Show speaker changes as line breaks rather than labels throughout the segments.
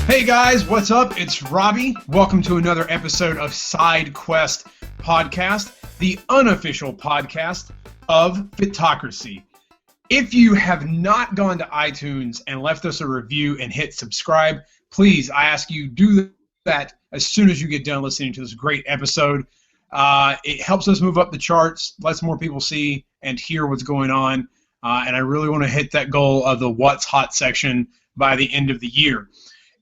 Hey guys, what's up? It's Robbie. Welcome to another episode of Side Quest Podcast, the unofficial podcast of Fitocracy. If you have not gone to iTunes and left us a review and hit subscribe, please, I ask you, do that as soon as you get done listening to this great episode. It helps us move up the charts, lets more people see and hear what's going on, and I really want to hit that goal of the What's Hot section by the end of the year.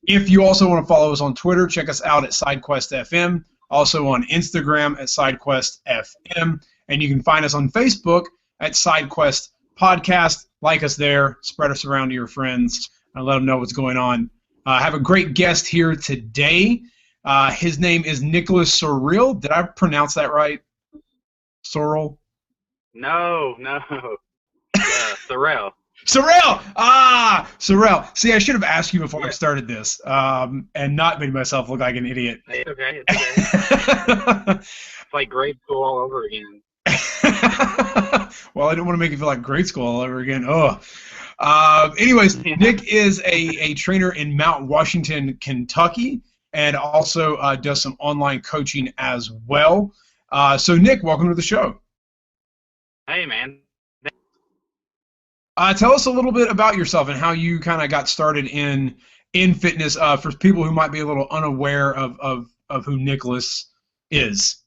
If you also want to follow us on Twitter, check us out at SideQuestFM, also on Instagram at SideQuestFM, and you can find us on Facebook at SideQuest Podcast. Like us there, spread us around to your friends, and let them know what's going on. I have a great guest here today. His name is Nick Sorrell. Did I pronounce that right? Sorrell?
No. Sorrell.
Sorrell! Sorrell. See, I should have asked you before I started this, and not made myself look like an idiot.
It's okay. It's like grade school all over again.
Well, I don't want to make you feel like grade school all over again. Anyways, Nick is a trainer in Mount Washington, Kentucky, and also does some online coaching as well. So, Nick, welcome to the show.
Hey, man.
Tell us a little bit about yourself and how you kind of got started in fitness for people who might be a little unaware of who Nicholas is.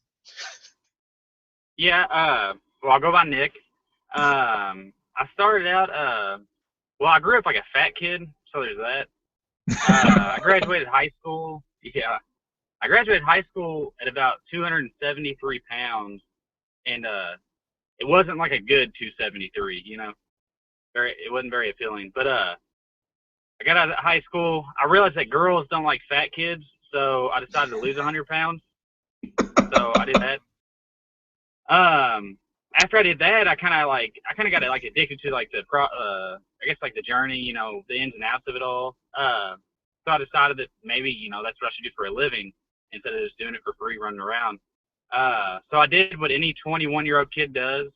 Yeah, well, I'll go by Nick. I started out, I grew up like a fat kid, so there's that. I graduated high school. Yeah, I graduated high school at about 273 pounds, and it wasn't like a good 273, you know. It wasn't very appealing, but I got out of high school. I realized that girls don't like fat kids, so I decided to lose 100 pounds. So I did that. After I did that, I kind of got like addicted to like I guess like the journey, you know, the ins and outs of it all. So I decided that maybe, you know, that's what I should do for a living instead of just doing it for free running around. So I did what any 21-year-old kid does.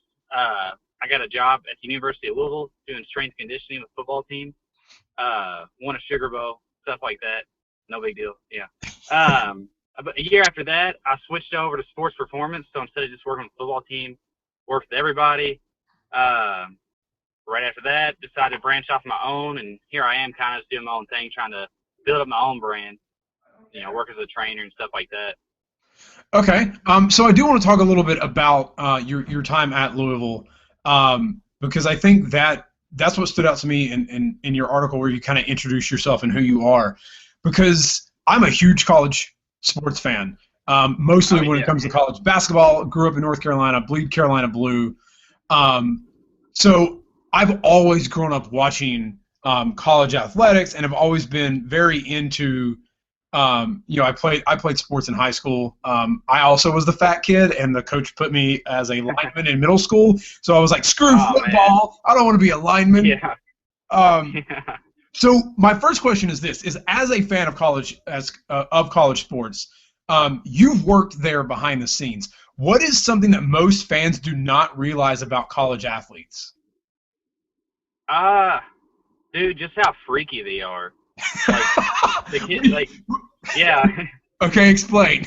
I got a job at the University of Louisville doing strength conditioning with the football team. Won a Sugar Bowl, stuff like that. No big deal. Yeah. But a year after that, I switched over to sports performance. So instead of just working with the football team, worked with everybody. Right after that, decided to branch off my own, and here I am, kind of just doing my own thing, trying to build up my own brand. You know, work as a trainer and stuff like that.
Okay. So I do want to talk a little bit about your time at Louisville. Because I think that's what stood out to me in your article where you kind of introduce yourself and who you are. Because I'm a huge college sports fan, mostly when it comes to college basketball. Grew up in North Carolina, bleed Carolina blue. So I've always grown up watching college athletics, and have always been very into I played sports in high school. I also was the fat kid, and the coach put me as a lineman in middle school. So I was like, screw football. Man. I don't want to be a lineman.
Yeah.
So my first question is this: is as a fan of college sports, you've worked there behind the scenes. What is something that most fans do not realize about college athletes?
Dude, just how freaky they are. Like, the kids, like, yeah.
Okay, explain.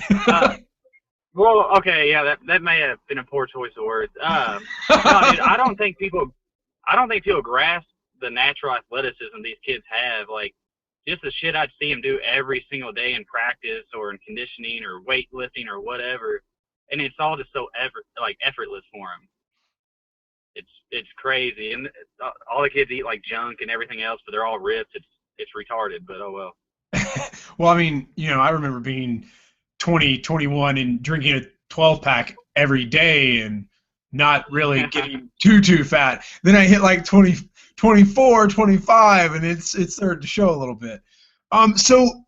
Well, okay, yeah, that may have been a poor choice of words. No, dude, I don't think people grasp the natural athleticism these kids have. Like, just the shit I'd see them do every single day in practice or in conditioning or weightlifting or whatever, and it's all just so effortless for them. It's crazy, and all the kids eat like junk and everything else, but they're all ripped. It's retarded, but oh well.
Well, I mean, you know, I remember being 20, 21 and drinking a 12-pack every day and not really getting too fat. Then I hit like 20, 24, 25, and it started to show a little bit. So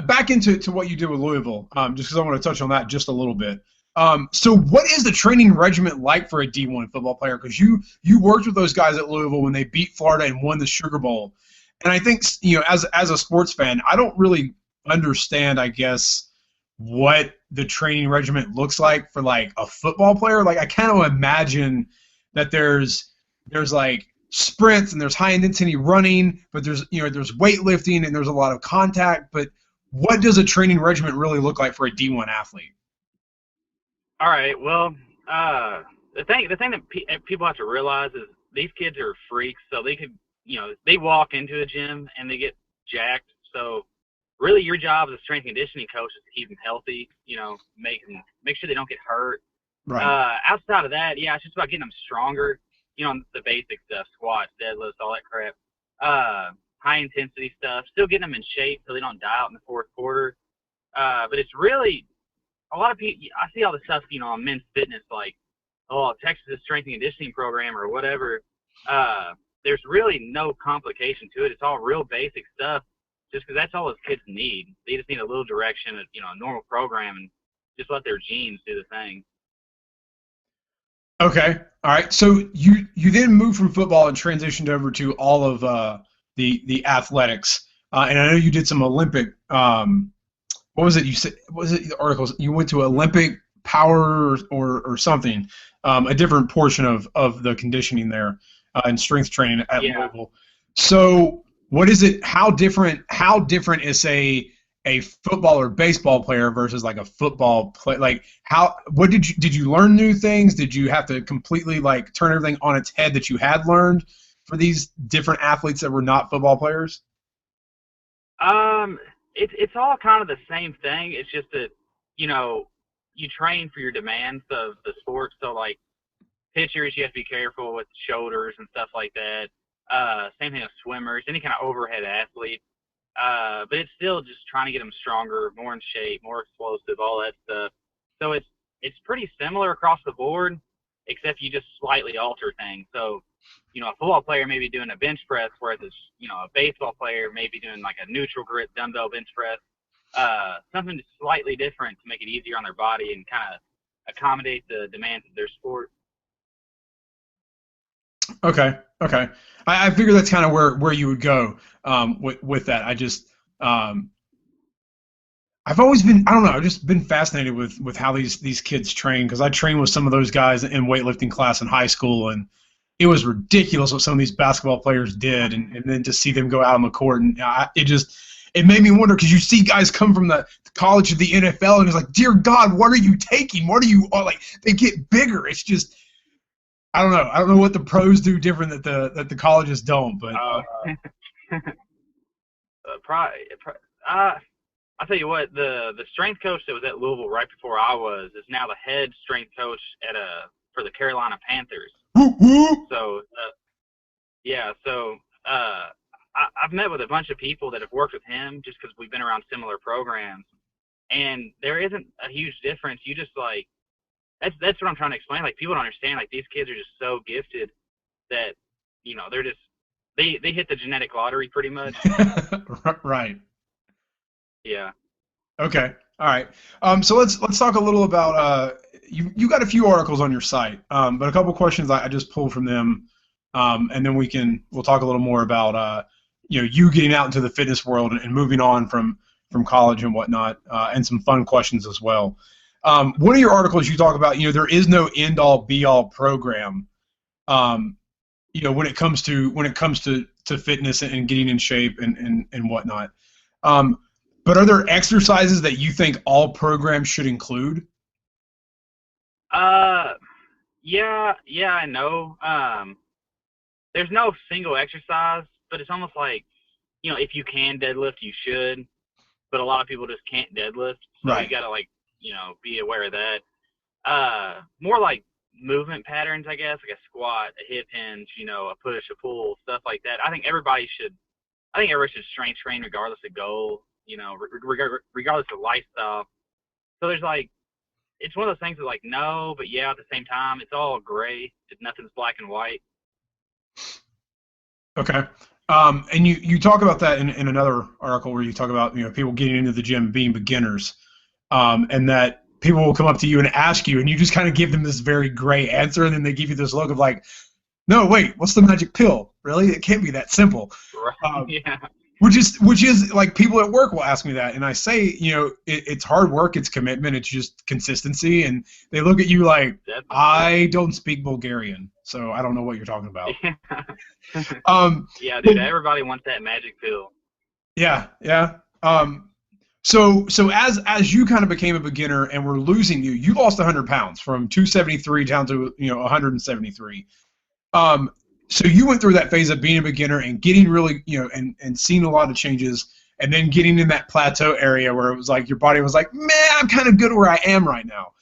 back into what you did with Louisville, just because I want to touch on that just a little bit. So what is the training regimen like for a D1 football player? Because you worked with those guys at Louisville when they beat Florida and won the Sugar Bowl. And I think, you know, as a sports fan, I don't really understand, I guess, what the training regimen looks like for like a football player. Like I kind of imagine that there's like sprints and there's high intensity running, but there's weightlifting and there's a lot of contact. But what does a training regimen really look like for a D1 athlete?
All right. Well, the thing that people have to realize is these kids are freaks, so they could, they walk into a gym and they get jacked. So really your job as a strength and conditioning coach is to keep them healthy, make sure they don't get hurt.
Right.
Outside of that, yeah, it's just about getting them stronger, the basic stuff, squats, deadlifts, all that crap. High intensity stuff, still getting them in shape so they don't die out in the fourth quarter. But it's really, a lot of people, I see all the stuff, on men's fitness, like, oh, Texas strength and conditioning program or whatever. There's really no complication to it. It's all real basic stuff, just because that's all those kids need. They just need a little direction, a normal program, and just let their genes do the thing.
Okay. All right. So you then moved from football and transitioned over to all of the athletics, and I know you did some Olympic. What was it you said? What was it the articles? You went to Olympic power or something, a different portion of the conditioning there and strength training at Louisville. So what is it? How different is a football or baseball player versus like a football play? Like what did you learn new things? Did you have to completely like turn everything on its head that you had learned for these different athletes that were not football players?
It's all kind of the same thing. It's just that, you train for your demands of the sport. So like pitchers, you have to be careful with shoulders and stuff like that. Same thing with swimmers, any kind of overhead athlete. But it's still just trying to get them stronger, more in shape, more explosive, all that stuff. So it's pretty similar across the board, except you just slightly alter things. So, a football player may be doing a bench press, whereas a baseball player may be doing like a neutral grip dumbbell bench press. Something slightly different to make it easier on their body and kind of accommodate the demands of their sport.
Okay. I figure that's kind of where you would go with that. I just I've always been, I don't know, I've just been fascinated with how these kids train, because I trained with some of those guys in weightlifting class in high school, and it was ridiculous what some of these basketball players did, and then to see them go out on the court, and it made me wonder, because you see guys come from the college to the NFL, and it's like, dear God, what are you taking? What are you, like, they get bigger. It's just, I don't know what the pros do different that the colleges don't, but
I'll tell you what, the strength coach that was at Louisville right before I was is now the head strength coach for the Carolina Panthers. So, I've met with a bunch of people that have worked with him just because we've been around similar programs, and there isn't a huge difference. You just like, that's what I'm trying to explain. Like, people don't understand, like, these kids are just so gifted that, they're just, they hit the genetic lottery pretty much.
Right.
Yeah.
Okay. All right. So let's talk a little about you got a few articles on your site, but a couple questions I just pulled from them, and then we'll talk a little more about you getting out into the fitness world and moving on from college and whatnot, and some fun questions as well. One of your articles you talk about, there is no end all be all program, when it comes to fitness and getting in shape and whatnot. But are there exercises that you think all programs should include?
Yeah, I know. There's no single exercise, but it's almost like, if you can deadlift, you should. But a lot of people just can't deadlift, so
right.
You gotta be aware of that. More like movement patterns, I guess, like a squat, a hip hinge, a push, a pull, stuff like that. I think everybody should strength train regardless of goal. Regardless of lifestyle. So there's it's one of those things that no, but yeah, at the same time, it's all gray. Nothing's black and white.
Okay. And you talk about that in another article where you talk about, people getting into the gym being beginners, and that people will come up to you and ask you, and you just kind of give them this very gray answer, and then they give you this look of like, no, wait, what's the magic pill? Really? It can't be that simple.
Right. Yeah.
Which is like people at work will ask me that, and I say, it's hard work, it's commitment, it's just consistency, and they look at you like,
Definitely.
I don't speak Bulgarian, so I don't know what you're talking about.
Yeah, dude, everybody wants that magic pill.
Yeah. So as you kind of became a beginner and we're losing you, you lost 100 pounds from 273 down to 173. So you went through that phase of being a beginner and getting really, and seeing a lot of changes, and then getting in that plateau area where it was like your body was like, man, I'm kind of good where I am right now.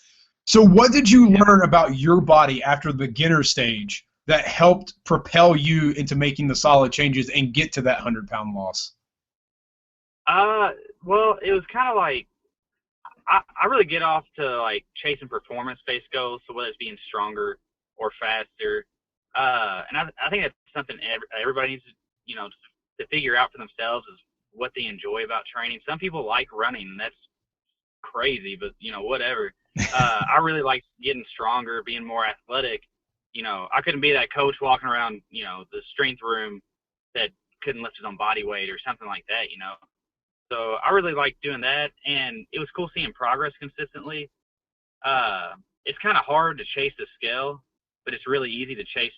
So what did you learn about your body after the beginner stage that helped propel you into making the solid changes and get to that 100-pound loss?
Well, it was kind of like I really get off to like chasing performance-based goals, so whether it's being stronger or faster. And I think that's something everybody needs to figure out for themselves is what they enjoy about training. Some people like running, and that's crazy, but whatever. I really like getting stronger, being more athletic. I couldn't be that coach walking around, the strength room that couldn't lift his own body weight or something like that. So I really like doing that, and it was cool seeing progress consistently. It's kind of hard to chase the scale, but it's really easy to chase,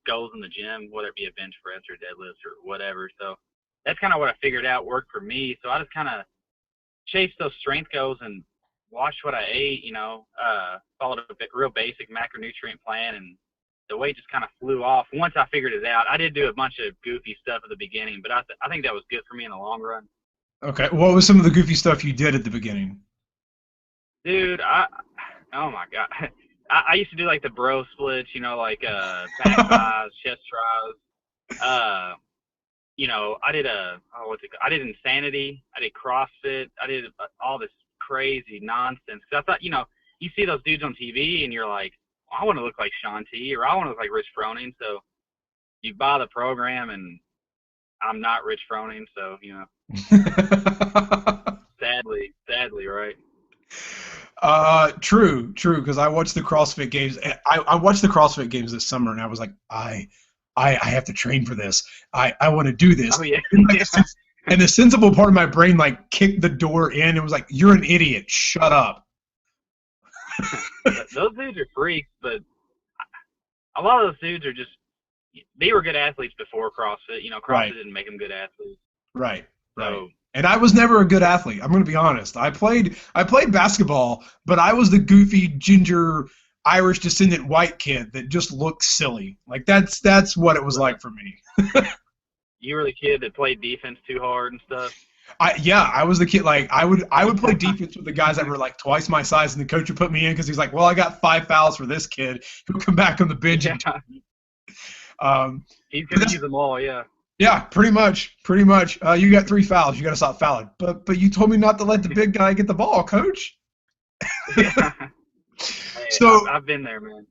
goals in the gym, whether it be a bench press or deadlifts or whatever. So that's kind of what I figured out worked for me. So I just kind of chased those strength goals and watched what I ate, followed a real basic macronutrient plan, and the weight just kind of flew off once I figured it out. I did do a bunch of goofy stuff at the beginning, but I think that was good for me in the long run.
Okay. What was some of the goofy stuff you did at the beginning?
Dude, oh my God. I used to do like the bro splits, like back tries, chest tries. I did I did Insanity, I did CrossFit, I did all this crazy nonsense. 'Cause I thought, you see those dudes on TV and you're like, well, I want to look like Sean T, or I want to look like Rich Froning. So you buy the program, and I'm not Rich Froning, so sadly, right?
True, because I watched the CrossFit games. I watched the CrossFit games this summer, and I was like, I have to train for this. I want to do this.
Oh yeah.
And the sensible part of my brain like kicked the door in. It was like, you're an idiot. Shut up.
Those dudes are freaks, but a lot of those dudes are they were good athletes before CrossFit. CrossFit
Right.
didn't make them good athletes.
Right.
So,
and I was never a good athlete. I'm going to be honest. I played basketball, but I was the goofy ginger Irish descendant white kid that just looked silly. Like that's what it was like for me.
You were the kid that played defense too hard and stuff.
I was the kid. Like I would play defense with the guys that were like twice my size, and the coach would put me in because he's like, well, I got 5 fouls for this kid. He'll come back on the bench.
Yeah. He's gonna use them all. Yeah.
Yeah, pretty much. You got 3 fouls. You got to stop fouling. But you told me not to let the big guy get the ball, coach.
Yeah. Hey, so I've been there, man.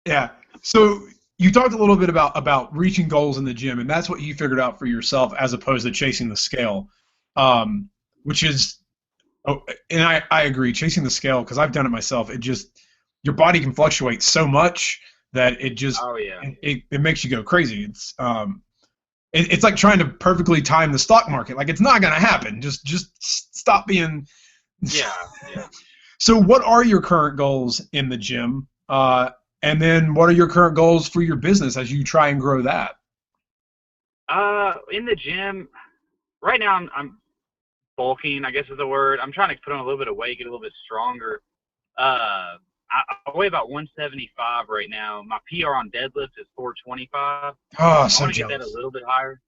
Yeah. So you talked a little bit about reaching goals in the gym, and that's what you figured out for yourself as opposed to chasing the scale, which is, and I agree, chasing the scale, because I've done it myself. It just, your body can fluctuate so much that it just, it makes you go crazy. It's like trying to perfectly time the stock market. Like, it's not going to happen. Just stop being.
Yeah.
So what are your current goals in the gym? And then what are your current goals for your business as you try and grow that?
In the gym, right now I'm bulking, I guess is the word. I'm trying to put on a little bit of weight, get a little bit stronger. I weigh about 175 right now. My PR on deadlift is 425.
Oh, so
I want to
jealous.
get that a little bit higher.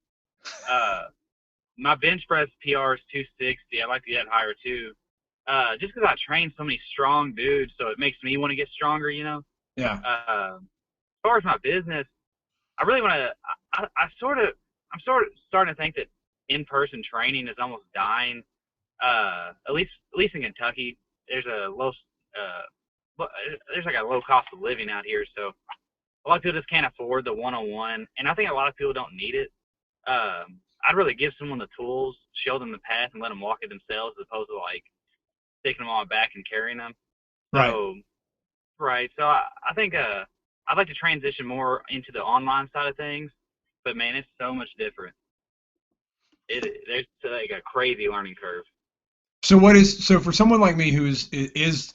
My bench press PR is 260. I'd like to get higher too. Just because I train so many strong dudes, so it makes me want to get stronger,
Yeah.
As far as my business, I really want to. I'm sort of starting to think that in-person training is almost dying. At least in Kentucky, there's like a low cost of living out here, so a lot of people just can't afford the one-on-one, and I think a lot of people don't need it. I'd really give someone the tools, show them the path, and let them walk it themselves, as opposed to like taking them on my back and carrying them. Right. So I think I'd like to transition more into the online side of things, but man, it's so much different. there's like a crazy learning curve.
So for someone like me who is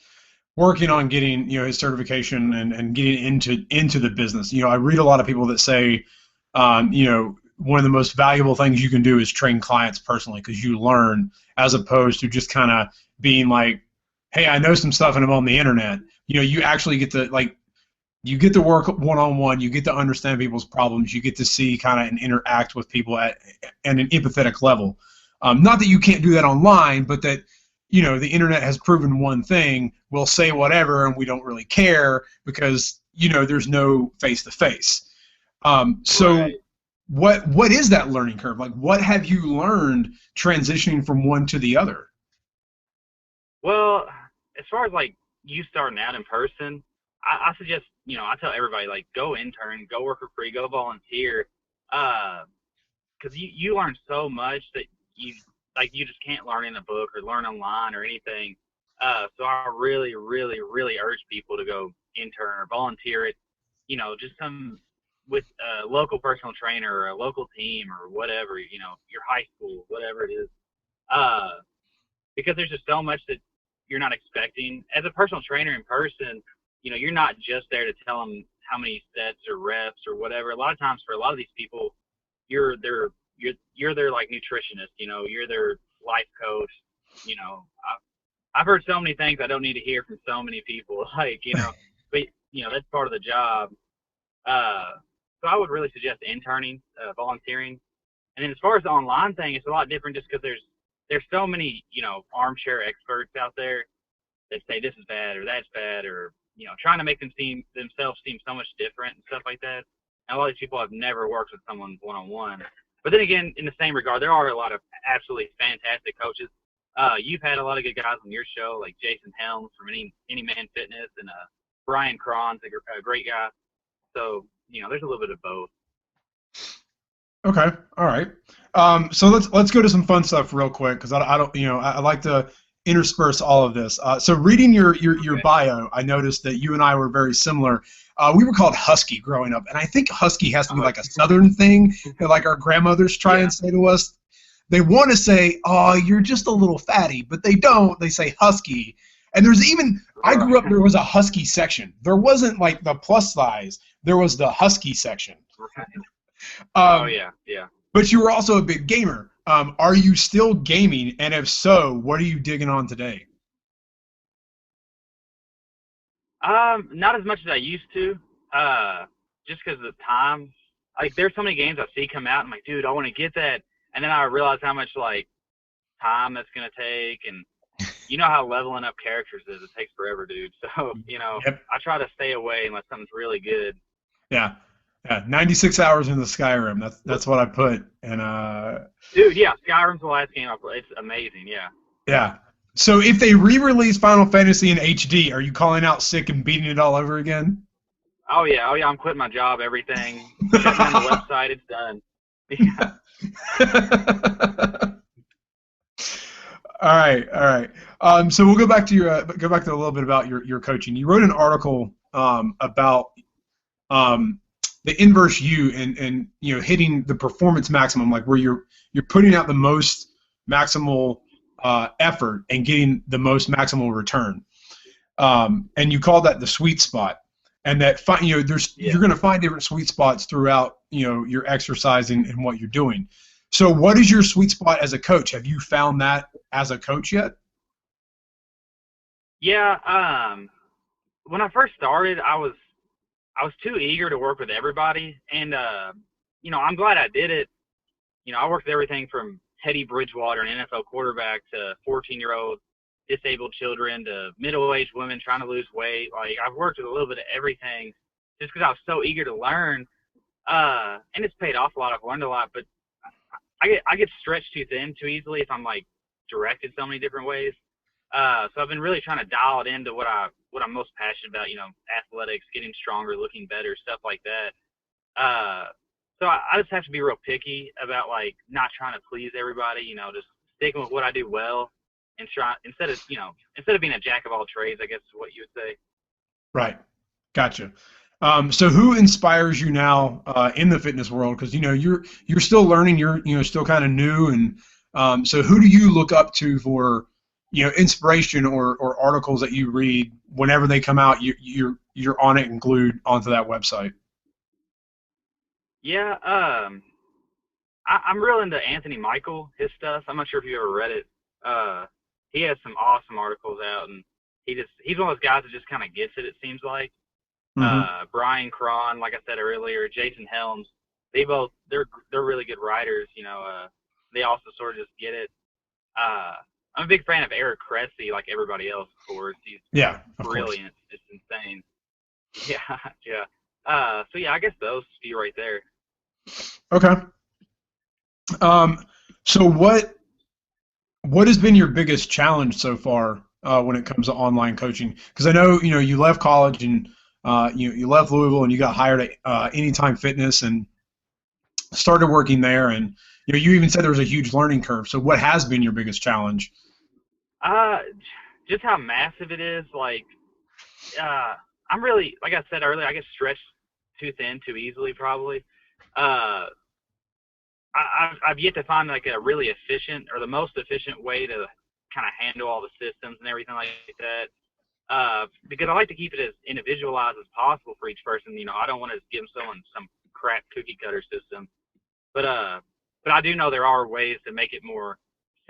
working on getting, his certification and getting into the business, I read a lot of people that say, one of the most valuable things you can do is train clients personally because you learn as opposed to just kind of being like, hey, I know some stuff and I'm on the internet. You actually get to you get to work one-on-one, you get to understand people's problems, you get to see kind of and interact with people at an empathetic level. Not that you can't do that online, but that, the internet has proven one thing, we'll say whatever and we don't really care because, there's no face-to-face. So
Right.
what is that learning curve? Like, what have you learned transitioning from one to the other?
Well, as far as like you starting out in person, I suggest, I tell everybody, like, go intern, go work for free, go volunteer, because you learn so much that you just can't learn in a book or learn online or anything. So I really, really, really urge people to go intern or volunteer at, just some with a local personal trainer or a local team or whatever, your high school, whatever it is. Uh, because there's just so much that you're not expecting. As a personal trainer in person, you're not just there to tell them how many sets or reps or whatever. A lot of times for a lot of these people, you're their like nutritionist, you're their life coach. I've heard so many things I don't need to hear from so many people, like, but that's part of the job. So I would really suggest interning, volunteering. And then as far as the online thing, it's a lot different just because there's so many, armchair experts out there that say this is bad or that's bad, or, trying to make themselves seem so much different and stuff like that. And a lot of these people have never worked with someone one-on-one. But then again, in the same regard, there are a lot of absolutely fantastic coaches. You've had a lot of good guys on your show, like Jason Helms from Any Man Fitness, and Brian Cron's a great guy. So, there's a little bit of both.
Okay, all right. So let's go to some fun stuff real quick because I don't, I like to intersperse all of this. So reading your
Okay.
bio, I noticed that you and I were very similar. We were called Husky growing up, and I think Husky has to be
Oh,
like a Southern thing that like our grandmothers try
yeah.
and say to us. They want to say, "Oh, you're just a little fatty," but they don't. They say Husky. And there's even I grew up.
Right.
There was a Husky section. There wasn't like the plus size. There was the Husky section.
Right. Oh,
Um,
yeah, yeah.
but you were also a big gamer. Are you still gaming? And if so, what are you digging on today?
Not as much as I used to, just because of the time. Like, there's so many games I see come out, and I'm like, dude, I want to get that. And then I realize how much, like, time that's going to take. And you know how leveling up characters is. It takes forever, dude. So,
Yep.
I try to stay away unless something's really good.
Yeah. Yeah. 96 hours in the Skyrim. That's what I put. And
Dude, yeah, Skyrim's the last game I played. It's amazing, yeah.
yeah. So if they re-release Final Fantasy in HD, are you calling out sick and beating it all over again?
Oh, yeah, I'm quitting my job, everything. Shutting down the website, it's done. Yeah.
All right, all right. So we'll go back to a little bit about your coaching. You wrote an article about um, the inverse U and hitting the performance maximum, like where you're putting out the most maximal effort and getting the most maximal return. And you call that the sweet spot. And that
Yeah.
you're going to find different sweet spots throughout your exercising and what you're doing. So what is your sweet spot as a coach? Have you found that as a coach yet?
Yeah, when I first started, I was too eager to work with everybody, and I'm glad I did it. I worked with everything from Teddy Bridgewater, an NFL quarterback, to 14-year-old disabled children to middle-aged women trying to lose weight. Like, I've worked with a little bit of everything just because I was so eager to learn. And it's paid off a lot. I've learned a lot, but I get stretched too thin too easily if I'm like directed so many different ways. So I've been really trying to dial it into what I'm most passionate about. Athletics, getting stronger, looking better, stuff like that. So I just have to be real picky about like not trying to please everybody. Just sticking with what I do well, and try instead of being a jack of all trades, I guess is what you would say.
Right. Gotcha. So who inspires you now in the fitness world? Because you're still learning, you're still kind of new, and so who do you look up to for inspiration or articles that you read whenever they come out? You're on it and glued onto that website.
Yeah, I'm real into Anthony Michael, his stuff. I'm not sure if you ever read it. He has some awesome articles out, and he's one of those guys that just kind of gets it. It seems like.
Mm-hmm.
Brian Cron, like I said earlier, Jason Helms, they're really good writers. They also sort of just get it. I'm a big fan of Eric Cressy, like everybody else, of course. He's brilliant. It's insane. Yeah, yeah. So yeah, I guess those few right there.
Okay. So what has been your biggest challenge so far when it comes to online coaching? Because I know you left college and you left Louisville and you got hired at Anytime Fitness and started working there, and you even said there was a huge learning curve. So what has been your biggest challenge?
Just how massive it is. Like, I'm really, like I said earlier, I get stretched too thin too easily probably. I've yet to find like a really efficient or the most efficient way to kind of handle all the systems and everything like that. Because I like to keep it as individualized as possible for each person. I don't want to give someone some crap cookie cutter system, but I do know there are ways to make it more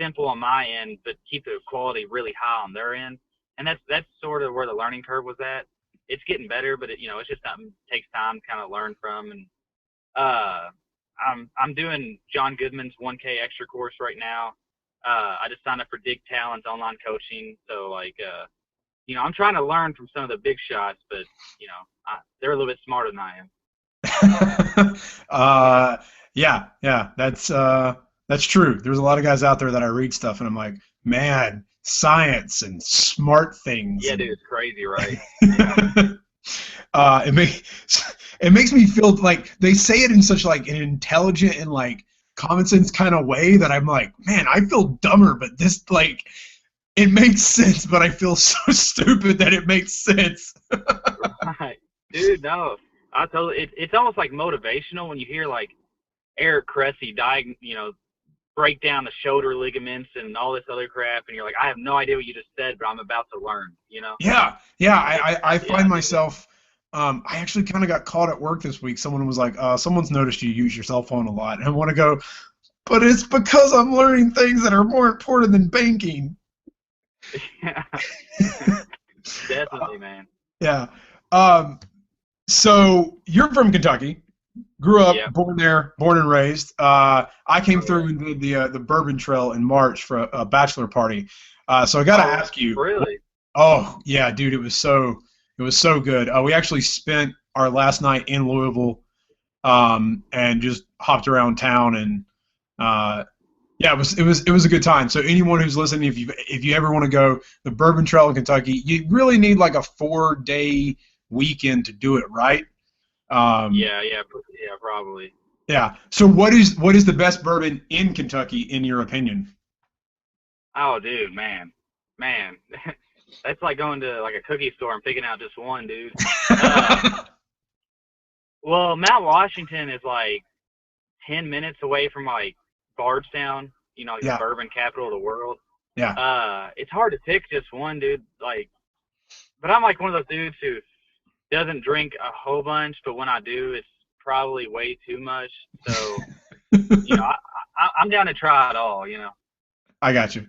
simple on my end, but keep the quality really high on their end. And that's sort of where the learning curve was at. It's getting better, but it's just something that takes time to kind of learn from. And I'm doing John Goodman's 1K extra course right now. I just signed up for Dig Talent's online coaching, so I'm trying to learn from some of the big shots, but they're a little bit smarter than I
am. Yeah, that's true. There's a lot of guys out there that I read stuff and I'm like, man, science and smart things.
Yeah, dude, it's crazy, right?
Yeah. It makes me feel like they say it in such like an intelligent and like common sense kind of way that I'm like, man, I feel dumber, but this like it makes sense, but I feel so stupid that it makes sense.
Right. Dude, no. I totally it's almost like motivational when you hear like Eric Cressy break down the shoulder ligaments and all this other crap, and you're like, I have no idea what you just said, but I'm about to learn,
Yeah. I find myself I actually kind of got caught at work this week. Someone was like, someone's noticed you use your cell phone a lot. And I want to go, but it's because I'm learning things that are more important than banking.
Yeah. Definitely, man.
Yeah. So you're from Kentucky, grew up,
yep.
Born there, born and raised. I came through and did the Bourbon Trail in March for a bachelor party. So I got to ask you.
Really?
Oh yeah, dude, it was so good. We actually spent our last night in Louisville, and just hopped around town, and yeah, it was a good time. So anyone who's listening, if you ever want to go the Bourbon Trail in Kentucky, you really need like a 4-day weekend to do it, right?
Yeah, probably.
Yeah. So what is the best bourbon in Kentucky in your opinion?
Oh, dude, man. That's like going to like a cookie store and picking out just one, dude. Well, Mount Washington is like 10 minutes away from like Bardstown, the bourbon capital of the world.
Yeah.
It's hard to pick just one, dude. Like, but I'm like one of those dudes who doesn't drink a whole bunch, but when I do, it's probably way too much. So, I'm down to try it all,
I got you.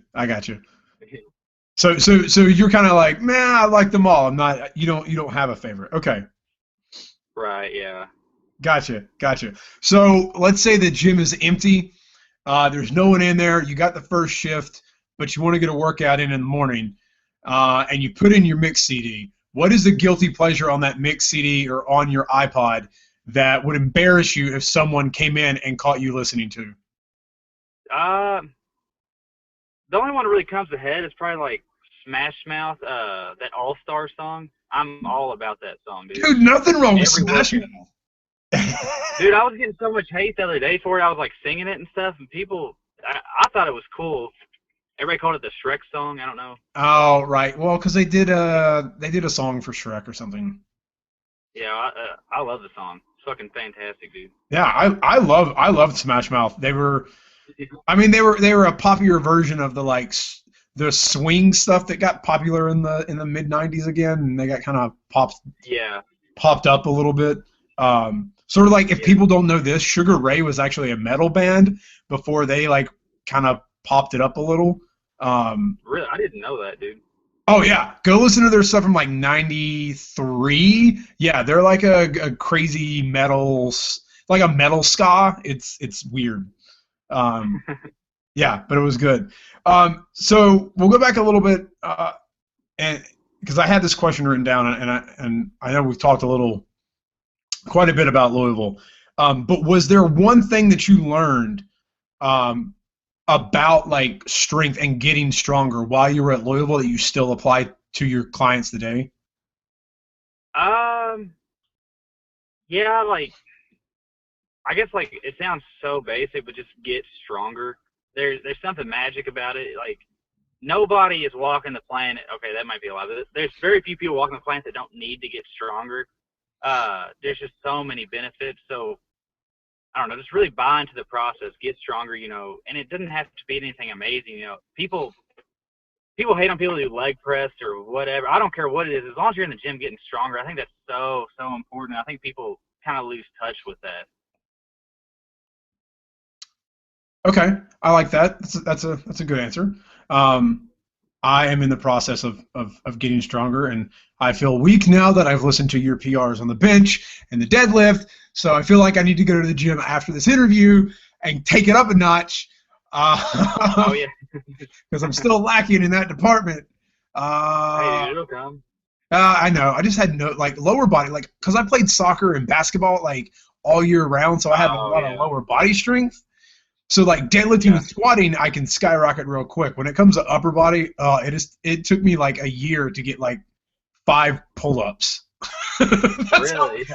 So you're kind of like, man, I like them all. I'm not. You don't have a favorite. Okay.
Right. Yeah.
Gotcha. So let's say the gym is empty. There's no one in there. You got the first shift, but you want to get a workout in the morning, and you put in your mix CD. What is the guilty pleasure on that mix CD or on your iPod that would embarrass you if someone came in and caught you listening to?
The only one that really comes to head is probably like Smash Mouth, that All Star song. I'm all about that song, dude.
Dude, nothing wrong with Smash Mouth.
Dude, I was getting so much hate the other day for it. I was like singing it and stuff, and people, I thought it was cool. Everybody called it the Shrek song. I don't know.
Oh, right. Well, because they did a song for Shrek or something.
Yeah, I love the song. It's fucking fantastic, dude.
Yeah, I loved Smash Mouth. They were a popular version of the swing stuff that got popular in the mid '90s again, and they got kind of
Yeah,
popped up a little bit. Sort of like, if
yeah.
people don't know this, Sugar Ray was actually a metal band before they like kind of popped it up a little.
Really, I didn't know that, dude.
Oh yeah, go listen to their stuff from like '93. Yeah, they're like a crazy like a metal ska. It's weird. Um, yeah, but it was good. So we'll go back a little bit, and because I had this question written down, and I know we've talked quite a bit about Louisville. But was there one thing that you learned um, about like strength and getting stronger while you were at Louisville that you still apply to your clients today?
Um, yeah, like I guess like it sounds so basic, but just get stronger. There's something magic about it. Like nobody is walking the planet. Okay, that might be a lot. But there's very few people walking the planet that don't need to get stronger. There's just so many benefits. So I don't know, just really buy into the process, get stronger, and it doesn't have to be anything amazing. People hate on people who do leg press or whatever. I don't care what it is, as long as you're in the gym getting stronger. I think that's so important. I think people kind of lose touch with that.
Okay, I like that. That's a good answer. Um, I am in the process of getting stronger, and I feel weak now that I've listened to your PRs on the bench and the deadlift. So I feel like I need to go to the gym after this interview and take it up a notch.
Oh yeah.
Because I'm still lacking in that department.
Hey,
Uh,
dude, it'll come.
I know. I just had no like lower body, like because I played soccer and basketball like all year round, so I have a
Oh
lot of
yeah.
lower body strength. So like deadlifting and
Yeah.
squatting, I can skyrocket real quick. When it comes to upper body, it took me like a year to get like 5 pull-ups. That's how
Really?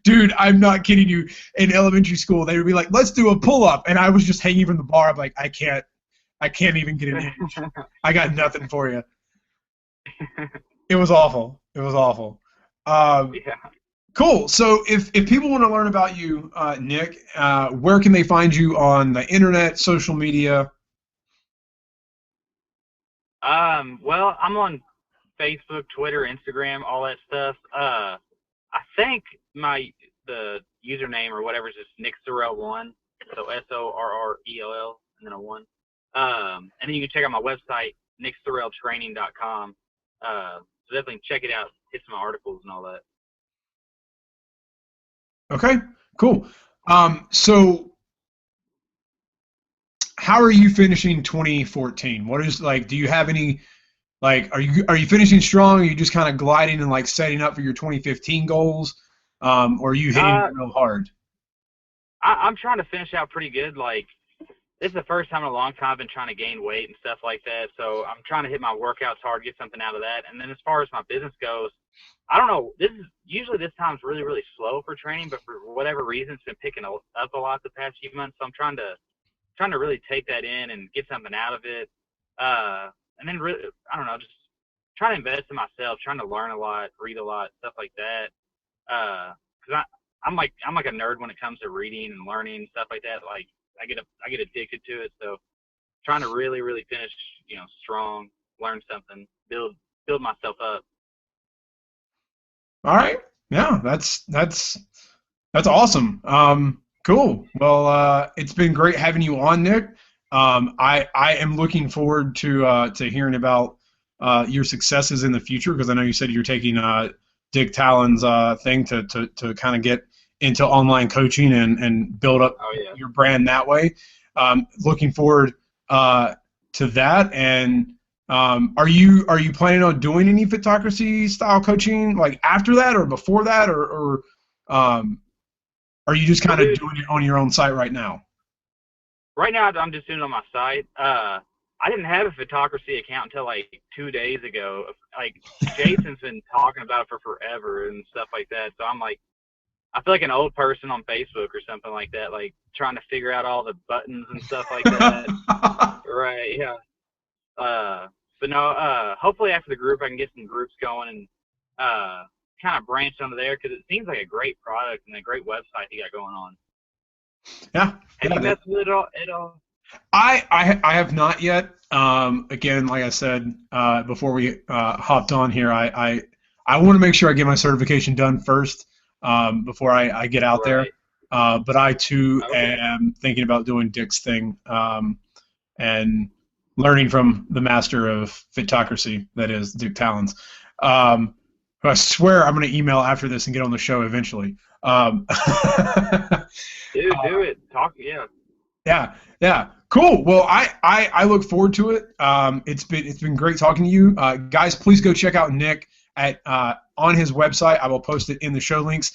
dude. I'm not kidding you. In elementary school, they would be like, "Let's do a pull-up," and I was just hanging from the bar. I'm like, I can't even get an inch. I got nothing for you. It was awful. It was awful. Um,
Yeah.
cool. So if people want to learn about you, Nick, where can they find you on the internet, social media?
Well, I'm on Facebook, Twitter, Instagram, all that stuff. I think the username or whatever is just Nick Sorrell 1, so SORRELL and then a 1. And then you can check out my website, nicksorrelltraining.com. So definitely check it out, hit some articles and all that.
Okay, cool. So how are you finishing 2014? What is like? Do you have any like? Are you finishing strong? Or are you just kind of gliding and like setting up for your 2015 goals? Or are you hitting it
Uh,
real hard?
I'm trying to finish out pretty good. Like this is the first time in a long time I've been trying to gain weight and stuff like that. So I'm trying to hit my workouts hard, get something out of that. And then as far as my business goes, I don't know. This time's really, really slow for training, but for whatever reason, it's been picking up a lot the past few months. So I'm trying to really take that in and get something out of it. And then really, I don't know, just trying to invest in myself, trying to learn a lot, read a lot, stuff like that. Cause I'm like a nerd when it comes to reading and learning and stuff like that. Like I get addicted to it. So trying to really, really finish, strong, learn something, build myself up.
All right. Yeah, that's awesome. Cool. Well, it's been great having you on, Nick. I am looking forward to hearing about your successes in the future because I know you said you're taking Dick Talon's thing to kind of get into online coaching and build up
Oh yeah.
your brand that way. Looking forward to that. And are you planning on doing any Fitocracy style coaching like after that or before that or are you just
Well,
kind of
dude,
doing it on your own site right now?
right now I'm just doing it on my site. I didn't have a Fitocracy account until like 2 days ago. Like Jason's been talking about it for forever and stuff like that. So I'm like, I feel like an old person on Facebook or something like that, like trying to figure out all the buttons and stuff like that. Right? Yeah. But no. Hopefully after the group, I can get some groups going and kind of branch onto there because it seems like a great product and a great website you got going on.
Yeah.
Have you messed with it all?
I have not yet. Again, like I said before we hopped on here, I want to make sure I get my certification done first before I get out there. But I too am thinking about doing Dick's thing and learning from the master of Fitocracy, that is Dick Talons. I swear I'm going to email after this and get on the show eventually.
Dude, do it. Talk, yeah.
Yeah. Cool. Well, I look forward to it. It's been great talking to you. Guys, please go check out Nick at on his website. I will post it in the show links.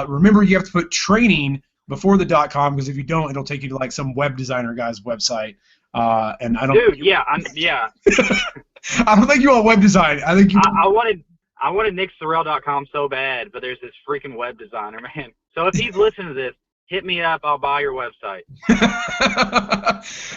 Remember, you have to put training before the .com, because if you don't, it'll take you to like some web designer guy's website. And I don't.
Dude, yeah.
I don't think you want web design. I think you.
I wanted nicksorrell.com so bad, but there's this freaking web designer, man. So if he's listening to this, hit me up. I'll buy your website.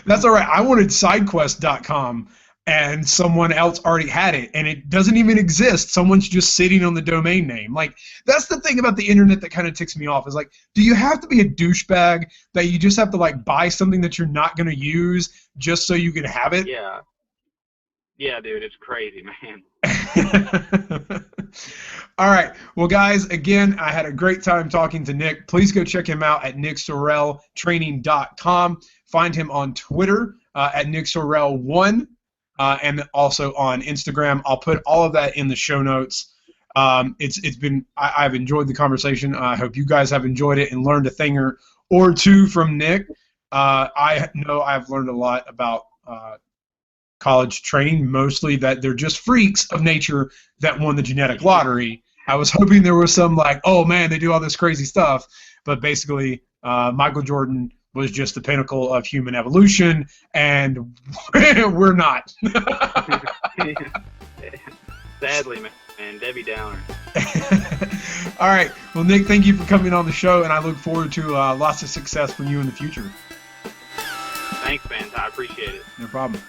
That's all right. I wanted sidequest.com, and someone else already had it, and it doesn't even exist. Someone's just sitting on the domain name. Like, that's the thing about the internet that kind of ticks me off, is like, do you have to be a douchebag that you just have to like buy something that you're not going to use just so you can have it?
Yeah, dude, it's crazy, man.
All right. Well, guys, again, I had a great time talking to Nick. Please go check him out at nicksorrelltraining.com. Find him on Twitter at nicksorrell1 and also on Instagram. I'll put all of that in the show notes. I've enjoyed the conversation. I hope you guys have enjoyed it and learned a thing or two from Nick. I know I've learned a lot about college training, mostly that they're just freaks of nature that won the genetic lottery. I was hoping there was some like, oh man, they do all this crazy stuff, but basically Michael Jordan was just the pinnacle of human evolution, and we're not.
Sadly, man, Debbie Downer.
All right, well, Nick, thank you for coming on the show, and I look forward to lots of success for you in the future.
Thanks, man. I appreciate it.
No problem.